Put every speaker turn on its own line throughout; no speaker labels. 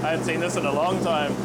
I hadn't seen this in a long time.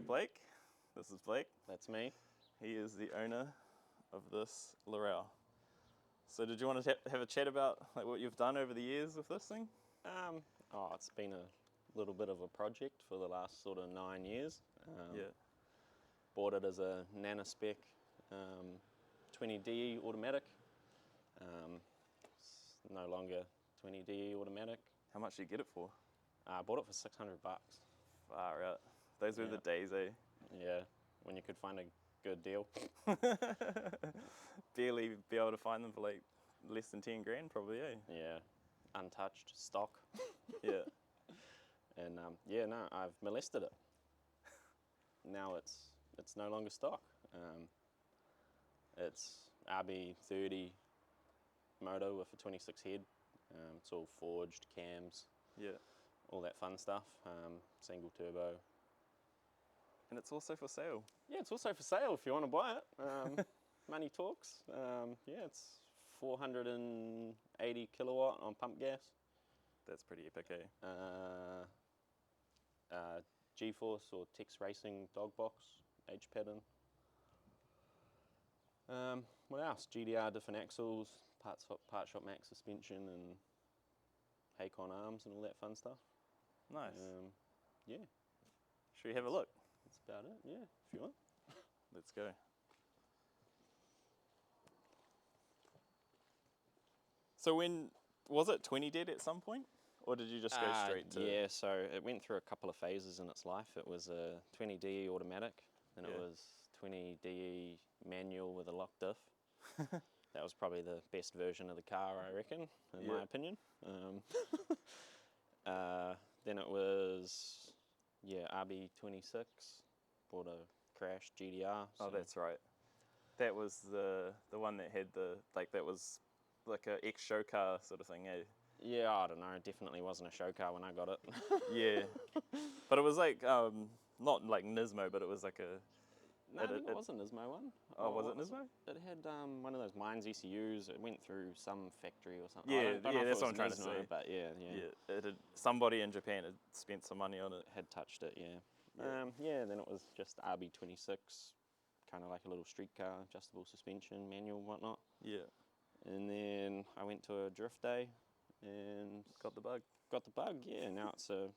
Blake. This is Blake.
That's me.
He is the owner of this Laurel. So did you want to have a chat about like what you've done over the years with this thing?
It's been a little bit of a project for the last sort of 9 years.
Yeah.
Bought it as a nanospec 20DE automatic. It's no longer 20DE automatic.
How much did you get it for?
I bought it for $600.
Far out. Those were the days, eh?
Yeah, when you could find a good deal.
Barely be able to find them for like less than 10 grand probably, eh?
Yeah, untouched stock.
Yeah.
And yeah, no, I've molested it. Now it's no longer stock. It's RB30 motor with a 26 head. It's all forged, cams,
yeah,
all that fun stuff. Single turbo.
And it's also for sale.
Yeah, it's also for sale if you want to buy it. Money talks. Yeah, it's 480 kilowatt on pump gas.
That's pretty epic, eh?
G-Force or Tex Racing dog box, H pattern. What else? GDR different axles, part shop max suspension, and Haycon arms and all that fun stuff.
Nice.
Yeah.
Should we have a look?
That's about it, yeah, if you want.
Let's go. So when, was it 20 dead at some point? Or did you just go straight to?
Yeah, so it went through a couple of phases in its life. It was a 20DE automatic, then it was 20DE manual with a lock diff. That was probably the best version of the car, I reckon, in my opinion. Then it was, RB26, bought a crashed GDR.
Oh, that's right. That was the one that had that was like a ex-show car sort of thing, eh?
Yeah, I don't know, it definitely wasn't a show car when I got it.
Yeah. But it was like, not like Nismo, but it was like a...
No, I think it was a Nismo one.
Oh, was it Nismo?
It had one of those Mines ECUs. It went through some factory or something.
Yeah, that's what I'm trying to say.
But yeah.
Somebody in Japan had spent some money on it.
Had touched it, yeah. Then it was just RB26, kind of like a little street car, adjustable suspension, manual, whatnot.
Yeah.
And then I went to a drift day and...
Got the bug.
Got the bug, yeah. Now it's a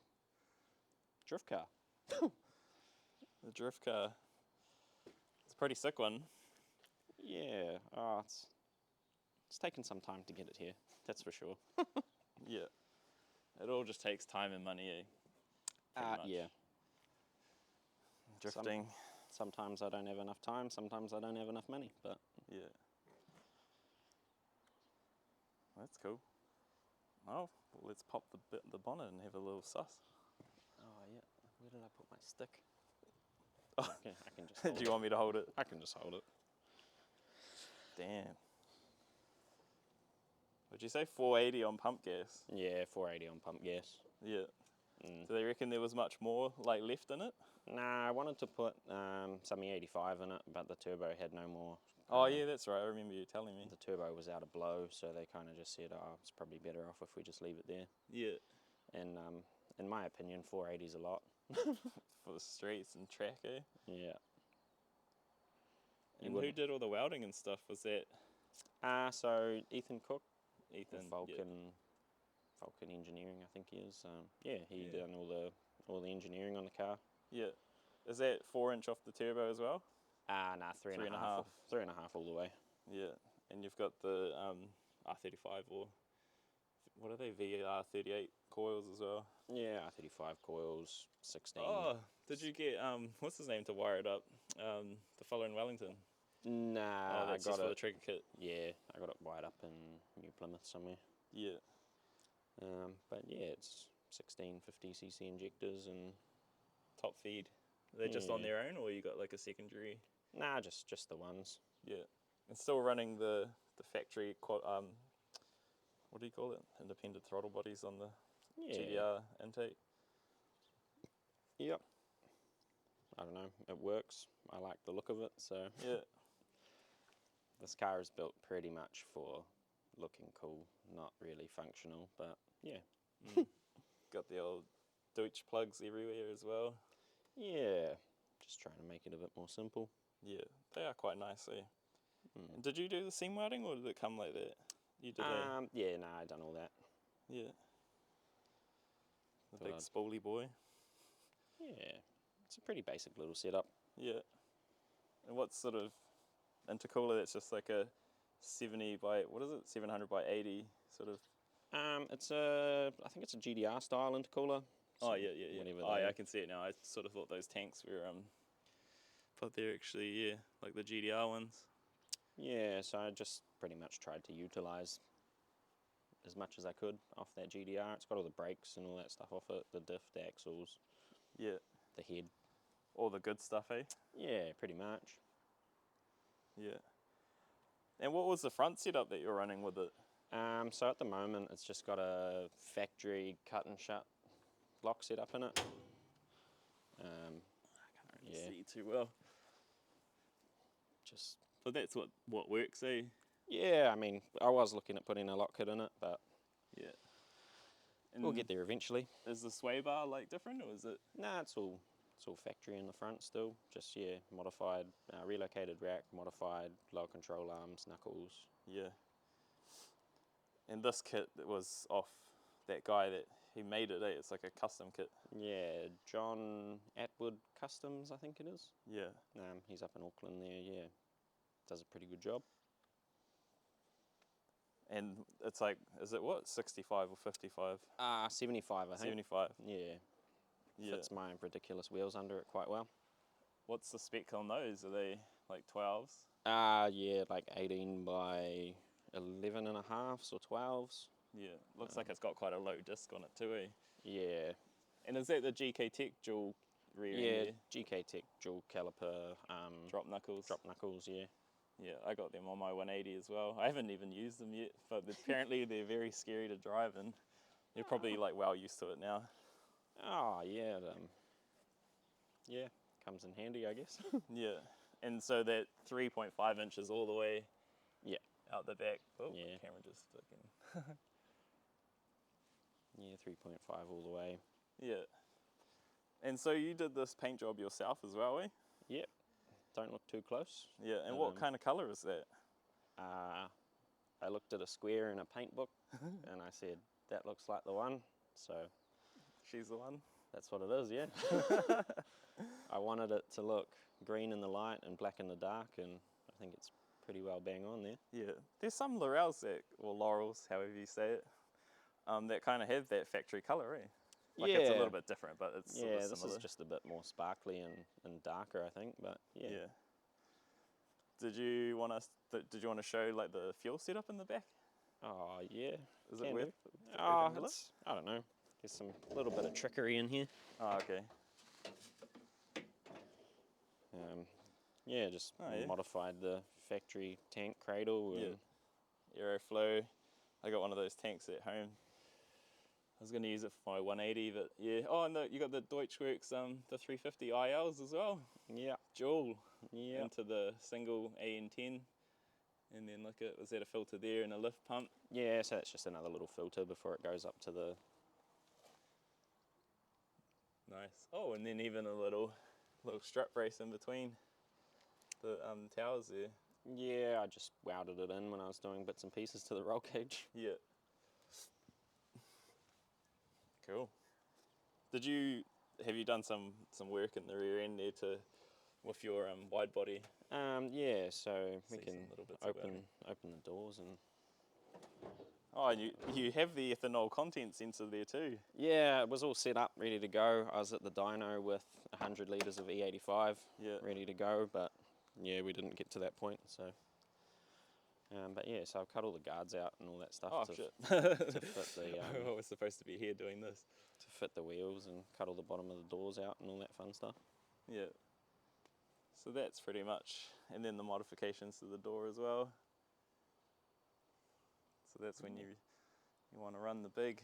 drift car.
The drift car. It's a pretty sick one.
Yeah, it's taken some time to get it here, that's for sure.
Yeah. It all just takes time and money, eh?
Yeah.
Drifting.
Sometimes I don't have enough time, sometimes I don't have enough money, but...
Yeah. That's cool. Oh, well, let's pop the bonnet and have a little suss.
Oh, yeah. Where did I put my stick?
Oh.
Okay, I can just hold
Do you want me to hold it?
I can just hold it.
Damn. Would you say 480 on pump gas?
Yeah, 480 on pump gas.
Yeah. Do they reckon there was much more like left in it?
Nah, I wanted to put some E85 in it, but the turbo had no more.
Oh yeah, that's right. I remember you telling me.
The turbo was out of blow, so they kind of just said, oh, it's probably better off if we just leave it there.
Yeah.
And in my opinion, 480 is a lot.
For the streets and track, eh?
Yeah.
And who did all the welding and stuff? Was that?
So Ethan Cook.
Ethan.
Vulcan Engineering, I think he is. Yeah, he done all the engineering on the car.
Yeah. Is that 4-inch off the turbo as well?
Nah, three and a half. 3.5 all the way.
Yeah, and you've got the R35 or what are they, VR38 coils as well.
Yeah, R35 coils, 16.
Oh, did you get what's his name to wire it up? The fellow in Wellington.
Nah,
Oh, that's
I got
just
it.
for the trigger kit.
Yeah, I got it wired up in New Plymouth somewhere.
Yeah,
But yeah, it's 1650cc injectors and
top feed. Are they just on
Yeah.
their own, or you got like a secondary?
nah, just the ones.
Yeah, and still running the factory. What do you call it? Independent throttle bodies on the
Yeah.
GDR intake.
Yep. I don't know. It works. I like the look of it. So
Yeah,
this car is built pretty much for looking cool, not really functional. But yeah.
got the old Deutsch plugs everywhere as well.
Yeah. Just trying to make it a bit more simple.
Yeah, they are quite nice. Eh?
Mm.
Did you do the seam welding, or did it come like that? You did.
Yeah, nah, I done all that.
Yeah. The
Thought
big
I'd-
spoolie boy.
Yeah. It's a pretty basic little setup.
Yeah. And what sort of intercooler? That's just like a 70 by, what is it? 700 by 80 sort of.
It's I think it's a GDR style intercooler.
Oh
So
yeah.
whenever
Oh
they-
yeah, I can see it now. I sort of thought those tanks were but they're actually, yeah, like the GDR ones.
Yeah, so I just pretty much tried to utilize as much as I could off that GDR. It's got all the brakes and all that stuff off it, the diff, the axles,
Yeah.
the head.
All the good stuff, eh?
Yeah, pretty much.
Yeah. And what was the front setup that you're running with it?
So at the moment, it's just got a factory cut and shut lock setup in it.
I can't really
Yeah.
see too well.
Just
But that's what works, eh?
yeah, I mean, I was looking at putting a lock kit in it, but
Yeah. And
we'll get there eventually.
Is the sway bar like different, or is it?
Nah, it's all factory in the front still. Just yeah, modified, relocated rack, modified lower control arms, knuckles.
Yeah. And this kit that was off that guy that he made it, eh? It's like a custom kit.
Yeah, John Atwood Customs, I think it is.
Yeah.
He's up in Auckland there. Yeah, does a pretty good job.
And it's like, is it what, 65 or 55?
75, I think.
75.
Yeah,
Yeah.
fits my ridiculous wheels under it quite well.
What's the spec on those? Are they like 12s?
Yeah, like 18 by 11 and a halves or 12s.
Yeah. Looks like it's got quite a low disc on it too, eh?
Yeah,
And is that the GK Tech dual rear
yeah,
end there?
GK Tech dual caliper,
Drop knuckles?
drop knuckles, yeah.
Yeah, I got them on my 180 as well. I haven't even used them yet, but apparently they're very scary to drive, and you're probably like well used to it now.
Oh, yeah, yeah, comes in handy, I guess.
Yeah, and so that 3.5 inches all the way
Yeah.
out the back. Oh,
Yeah.
the camera just fucking.
Yeah, 3.5 all the way.
Yeah. And so you did this paint job yourself as well, eh?
Yep, don't look too close.
Yeah, and what kind of colour is that?
I looked at a square in a paint book and I said, that looks like the one. So
She's the one?
that's what it is, yeah. I wanted it to look green in the light and black in the dark, and I think it's pretty well bang on there.
Yeah. There's some Laurels that, or Laurels, however you say it, that kind of have that factory colour, eh? Like it's a little bit different, but it's sort
Yeah,
of
this
similar.
is just a bit more sparkly and darker, I think, but yeah.
Yeah. Did you want to show like the fuel setup in the back?
Oh, yeah.
Is it
can
worth?
do.
worth
Oh,
having a look?
I don't know. There's some little bit of trickery in here.
Oh, okay.
Yeah, just
Oh, yeah.
modified the factory tank cradle. And
Yeah. Aeroflow. I got one of those tanks at home. I was going to use it for my 180, but yeah. Oh, and you got the Deutschwerks, the 350 ILs as well.
Yeah,
Dual
yeah.
into the single AN10. And then look at, was that a filter there and a lift pump?
Yeah, so that's just another little filter before it goes up to the...
Nice. Oh, and then even a little strap brace in between the towers there.
Yeah, I just welded it in when I was doing bits and pieces to the roll cage.
Yeah. Cool. Did you have you done some work in the rear end there to with your wide body?
Yeah, so we
See
can
some little bits about
open the doors and.
Oh, and you have the ethanol content sensor there too.
Yeah, it was all set up, ready to go. I was at the dyno with 100 litres of E85 ready to go, but yeah, we didn't get to that point. So, but yeah, so I've cut all the guards out and all that stuff
Oh,
to
shit.
fit the
I was supposed to be here doing this.
to fit the wheels and cut all the bottom of the doors out and all that fun stuff.
Yeah. So that's pretty much, and then the modifications to the door as well. So that's when you want to run the big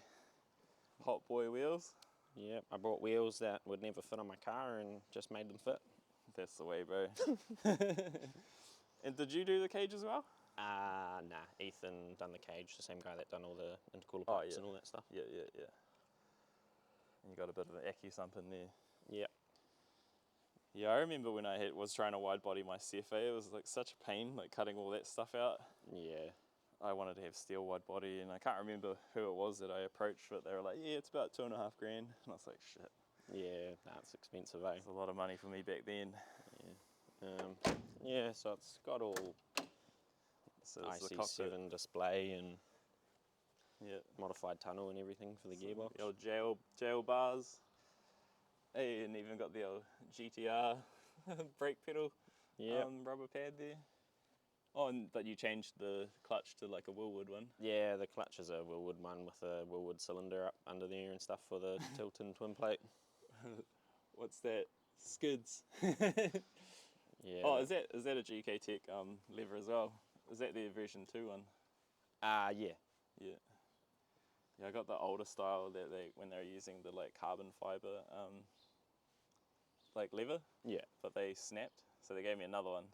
hot boy wheels.
Yeah, I brought wheels that would never fit on my car and just made them fit.
That's the way, bro. And did you do the cage as well?
Nah, Ethan done the cage, the same guy that done all the intercooler pipes and all that stuff.
Yeah. And you got a bit of an Accu-Sump in there.
Yeah.
Yeah, I remember when I was trying to wide body my CFA, it was like such a pain, like cutting all that stuff out.
Yeah.
I wanted to have steel wide body, and I can't remember who it was that I approached, but they were like, yeah, it's about $2.5 grand. And I was like, shit.
Yeah, that's expensive, eh?
It's a lot of money for me back then.
Yeah. Yeah, so it's got all
So it's the
IC7
cockpit.
display and
Yeah.
modified tunnel and everything for the gearbox.
The old jail bars. Hey, and even got the old GTR brake pedal rubber pad there. Oh, but you changed the clutch to like a Willwood one.
Yeah, the clutch is a Willwood one with a Willwood cylinder up under there and stuff for the tilt-in twin plate.
What's that? Skids.
Yeah.
Oh, is that a GK Tech lever as well? Is that their version 2 one?
Yeah.
Yeah. Yeah, I got the older style that when they were using the like carbon fiber like lever.
Yeah.
But they snapped, so they gave me another one.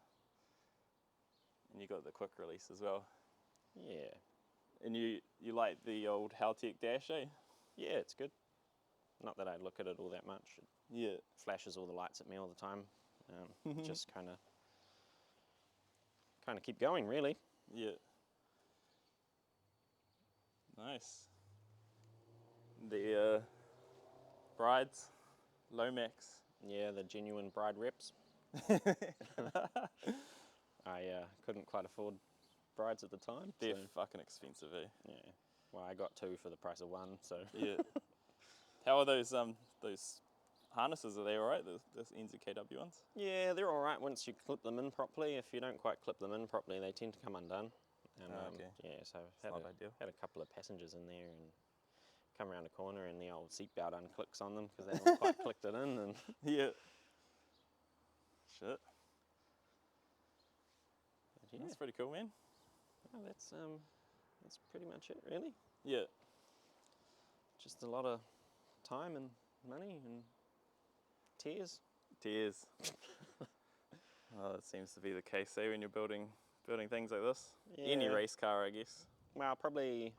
And you got the quick release as well.
Yeah.
And you like the old Haltech dash, eh?
Yeah, it's good. Not that I look at it all that much.
Yeah.
It flashes all the lights at me all the time. Just kind of keep going, really.
Yeah. Nice. The brides, Lomax.
Yeah, the genuine bride reps. I couldn't quite afford brides at the time.
They're
so,
fucking expensive, eh?
yeah. Well, I got 2 for the price of 1, so.
Yeah. How are those harnesses? Are they alright? Those NZKW ones?
Yeah, they're all right once you clip them in properly. If you don't quite clip them in properly, they tend to come undone. And,
okay.
Yeah, so
Not
I've
ideal.
had a couple of passengers in there and come around a corner and the old seatbelt unclicks on them because they haven't quite clicked it in. And
Yeah. Shit.
yeah,
That's pretty cool, man.
well, that's pretty much it, really.
Yeah.
Just a lot of time and money and tears.
Tears. Oh, that seems to be the case, eh, when you're building things like this. Any
Yeah.
race car, I guess.
Well, probably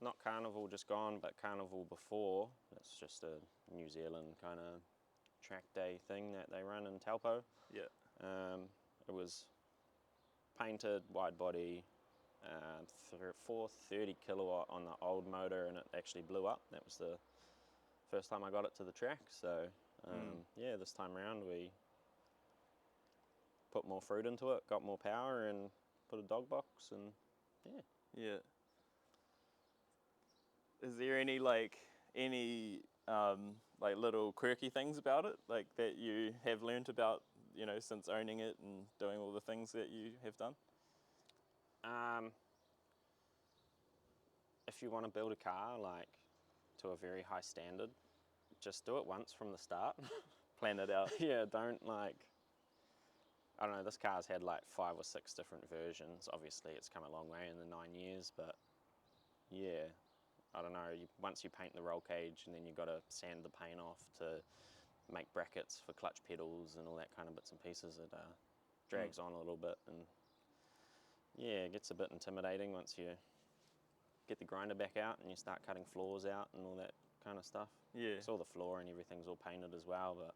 not Carnival just gone, but Carnival before. That's just a New Zealand kind of track day thing that they run in Taupo.
Yeah.
It was painted, wide body, 430 kilowatt on the old motor, and it actually blew up. That was the first time I got it to the track. So yeah, this time around we put more fruit into it, got more power, and put a dog box, and yeah.
Yeah. Is there any little quirky things about it, like that you have learnt about, since owning it and doing all the things that you have done?
If you want to build a car like to a very high standard, just do it once from the start.
Plan it out.
Yeah, don't I don't know, this car's had like 5 or 6 different versions. Obviously it's come a long way in the 9 years, but yeah, I don't know, once you paint the roll cage and then you've got to sand the paint off to make brackets for clutch pedals and all that kind of bits and pieces, it drags on a little bit, and yeah, it gets a bit intimidating once you get the grinder back out and you start cutting floors out and all that kind of stuff.
Yeah.
So all the floor and everything's all painted as well, but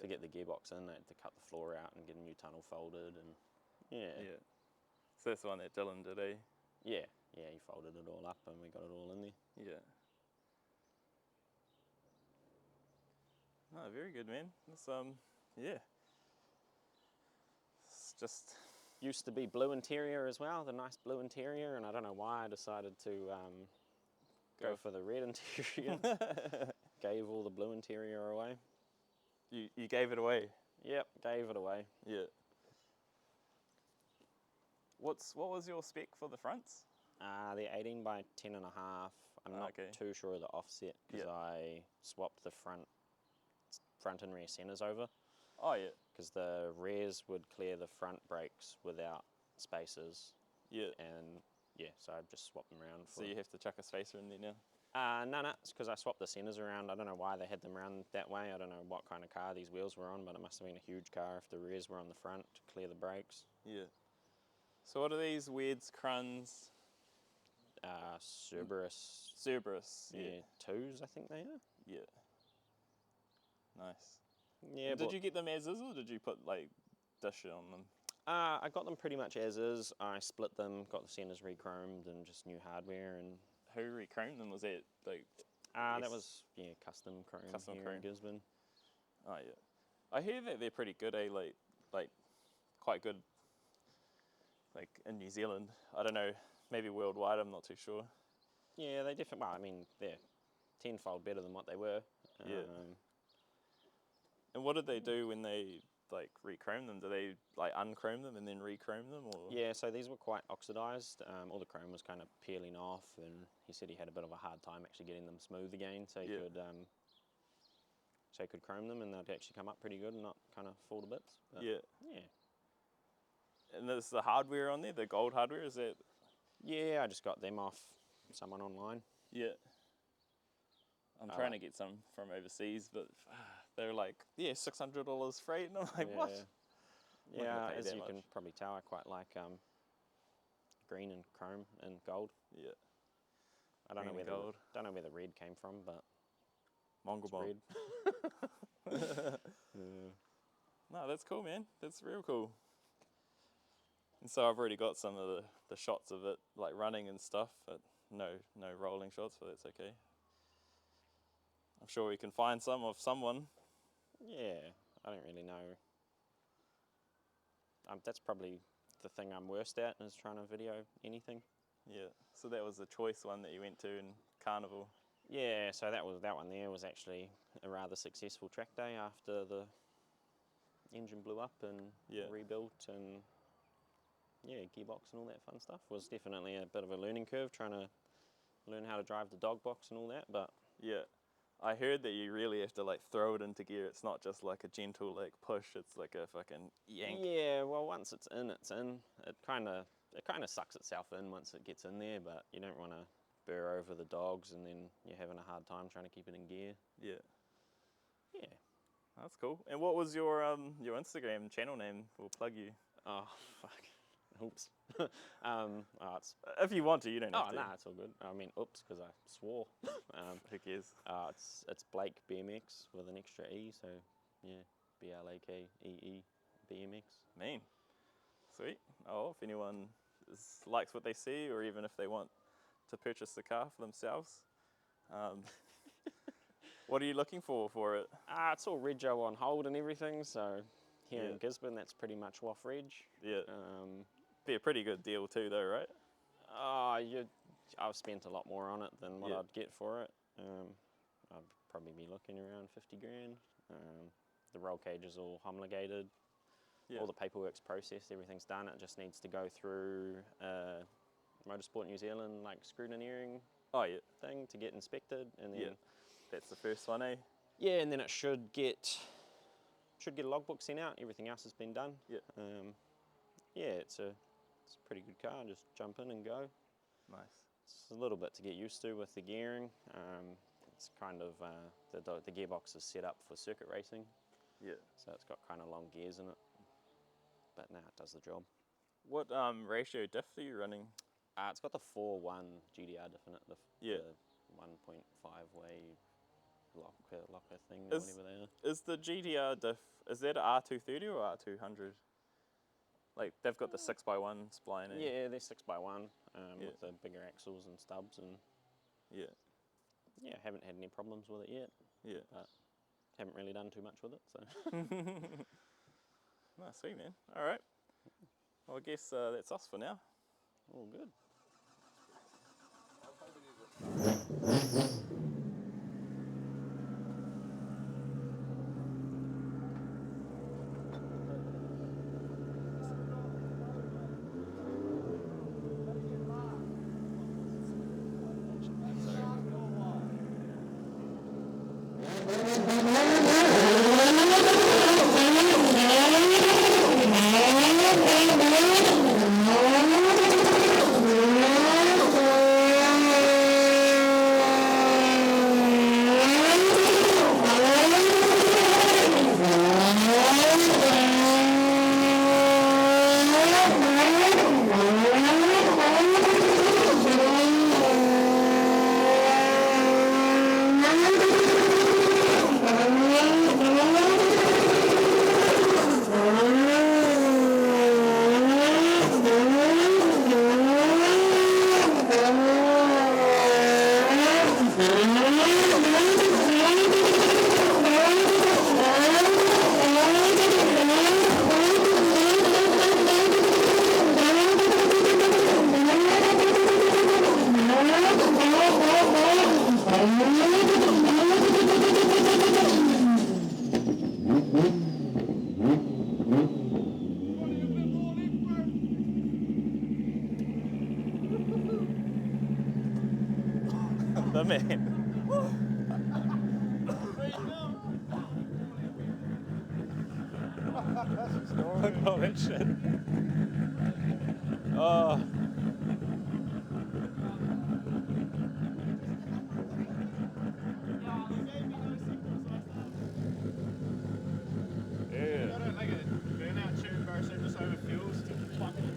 to get the gearbox in, they had to cut the floor out and get a new tunnel folded, and yeah.
Yeah. So that's the one that Dylan did, eh?
Yeah, he folded it all up and we got it all in there.
Yeah. No, very good, man. It's, yeah. It's just...
Used to be blue interior as well, the nice blue interior, and I don't know why I decided to go for the red interior. Gave all the blue interior away.
You gave it away?
Yep, gave it away.
Yeah. What was your spec for the fronts?
The 18 by 10 and a half. I'm not too sure of the offset because I swapped the front and rear centers over.
Oh yeah.
Because the rears would clear the front brakes without spacers.
Yeah.
And yeah, so I've just swapped them around.
So you have to chuck a spacer in there now?
No, it's because I swapped the centers around. I don't know why they had them around that way. I don't know what kind of car these wheels were on, but it must have been a huge car if the rears were on the front to clear the brakes.
Yeah. So what are these weirds, Cruns?
Cerberus.
Cerberus, yeah.
2s, I think they are.
Yeah. Nice.
Yeah.
Did you get them as is, or did you put like dish on them?
I got them pretty much as is. I split them, got the centers re-chromed and just new hardware. And
who re-chromed them? Was that like?
That was custom chrome here in Gisborne.
Oh yeah. I hear that they're pretty good, like quite good. Like in New Zealand, I don't know, maybe worldwide. I'm not too sure.
Yeah, they definitely. Well, I mean, they're tenfold better than what they were.
Yeah. And what did they do when they like re-chrome them? Do they like unchrome them and then re-chrome them, or?
Yeah, so these were quite oxidized. All the chrome was kind of peeling off, and he said he had a bit of a hard time actually getting them smooth again. So he could chrome them, and they'd actually come up pretty good and not kind of fall to bits. But
yeah.
Yeah.
And there's the hardware on there, the gold hardware, is that?
Yeah, I just got them off someone online.
Yeah. I'm trying to get some from overseas, but they're like, yeah, $600 freight, and I'm like, what?
Yeah, as you can probably tell, I quite like green and chrome and gold.
Yeah.
I don't know where the red came from, but
Mongol bomb. No, that's cool, man. That's real cool. And so I've already got some of the shots of it, like running and stuff, but no rolling shots, but that's okay. I'm sure we can find some of someone.
Yeah, I don't really know. That's probably the thing I'm worst at, is trying to video anything.
Yeah, so that was the choice one that you went to in Carnival.
Yeah, so that one there was actually a rather successful track day after the engine blew up and rebuilt and gearbox and all that fun stuff. Was definitely a bit of a learning curve trying to learn how to drive the dog box and all that, but
yeah. I heard that you really have to like throw it into gear. It's not just like a gentle like push. It's like a fucking yank.
Yeah, well, once it's in, it's in. It kind of sucks itself in once it gets in there, but you don't want to burr over the dogs and then you're having a hard time trying to keep it in gear. Yeah. Yeah.
That's cool. And what was your Instagram channel name? We'll plug you.
Oh, fuck. Oops.
If you want to, you don't have to.
Oh, no, it's all good. I mean, oops, because I swore.
Who cares?
It's Blake BMX with an extra E, so yeah, BLAKEE BMX.
Mean. Sweet. Oh, if anyone likes what they see, or even if they want to purchase the car for themselves, what are you looking for it?
It's all rego on hold and everything, so here in Gisborne, that's pretty much off reg.
Yeah. Be a pretty good deal too, though, right?
I've spent a lot more on it than what I'd get for it. I'd probably be looking around 50 grand. The roll cage is all homologated. All the paperwork's processed, everything's done. It just needs to go through Motorsport New Zealand like scrutineering thing to get inspected, and then
that's the first one, eh?
Yeah, and then it should get a logbook sent out. Everything else has been done. Yeah. It's a pretty good car. Just jump in and go.
Nice.
It's a little bit to get used to with the gearing. It's kind of the gearbox is set up for circuit racing. Yeah. So it's got kind of long gears in it. But it does the job.
What ratio diff are you running?
It's got the 4-1 GDR diff in it. The 1.5 way locker thing, or whatever they are.
Is the GDR diff, is that an R230 or R200? Like, they've got the 6x1 spline in.
Yeah, they're 6x1 with the bigger axles and stubs. And yeah, haven't had any problems with it yet.
Yeah.
But haven't really done too much with it. So.
No, sweet, man. All right. Well, I guess that's us for now.
All good.
The man. Look at all that shit. Oh. Yeah.
I don't like a burnout tube, bro, so it just overfuels to fucking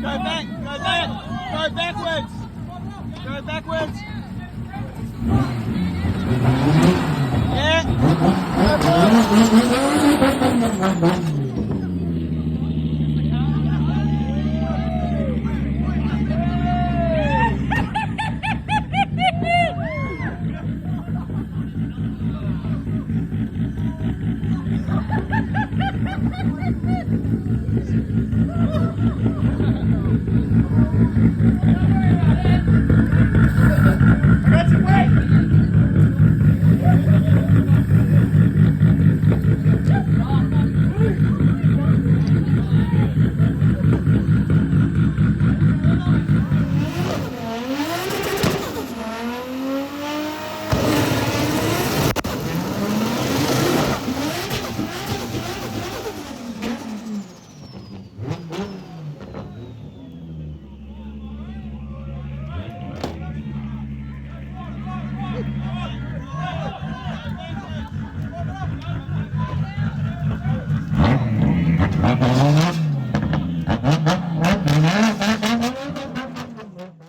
back, go back, go backwards. Go backwards. Yeah. Go.